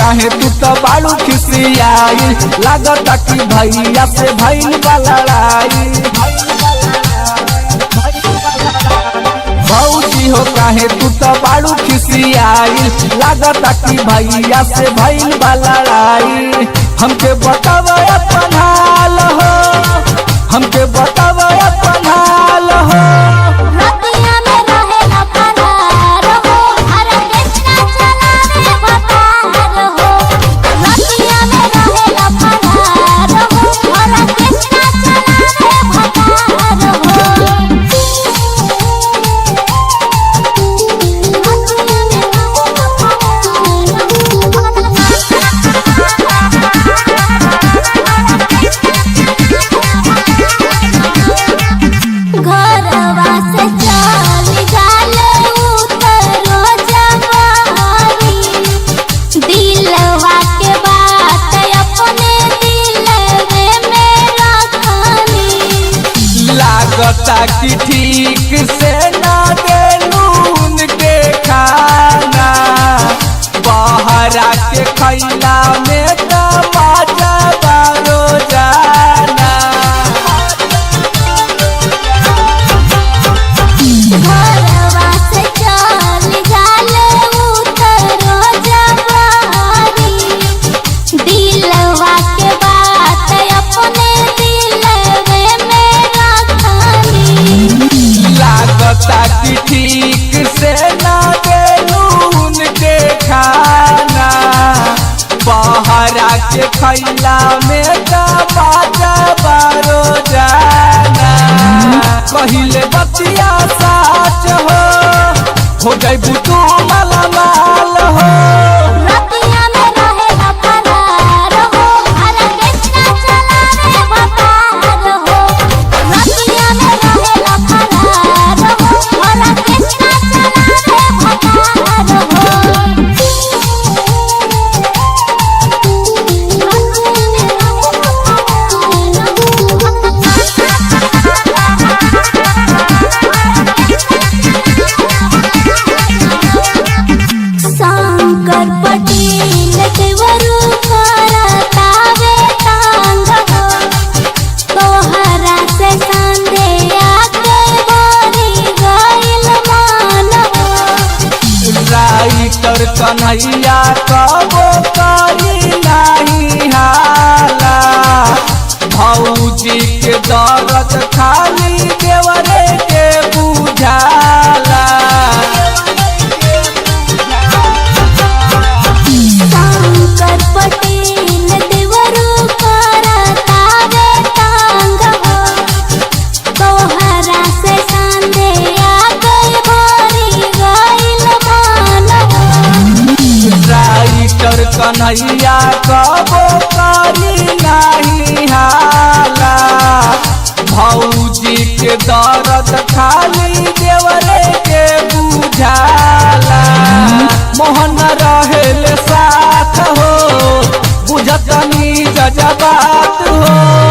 काहे तू तो बाड़ू खिसियाई, लागता कि भैया से भइल बा लड़ाई। भौजी हो काहे तू तो बाड़ू खिसियाई, लागता कि भैया से भइल बा लड़ाई। हमके बताव अपन हाल हो, हमके बताव अपन हाल हो। लगता कि ठीक से ना देलून के खाना, बहरा के खैला में तमाचा बारो जाना। घरवा से चल जाले उतरो जवारी, दिलवा के बात अपने दिलवे में रखनी। लागता कि ठीक से ना देलून के खाना, बहरा के खैला में तमाचा बारो जाना। कहिले बतिया साच हो जाइबू तू माला माल हो। रतिया में रहेला फरार हो, ऑर्केस्ट्रा चलावे बतार हो। रतिया में रहेला फरार हो, ऑर्केस्ट्रा चलावे बतार हो। शंकर पटेल देवरू करतावे तांग हो, तोहरा से संदेया के भरी गइल मन हो। राइटर कन्हैया कबो करी नाही हाला, भौजी के दर्द खाली देवरे के बुझाला। शंकर पटेल देवरू करतावे तांग हो, तोहरा से संदेया के भरी गइल मन हो। राइटर कन्हैया कबो करी नाही हाला, भौजी के दर्द खाली देवरे के बुझाला। मोहन रहेले साथ हो, बुझतनी जजबात हो।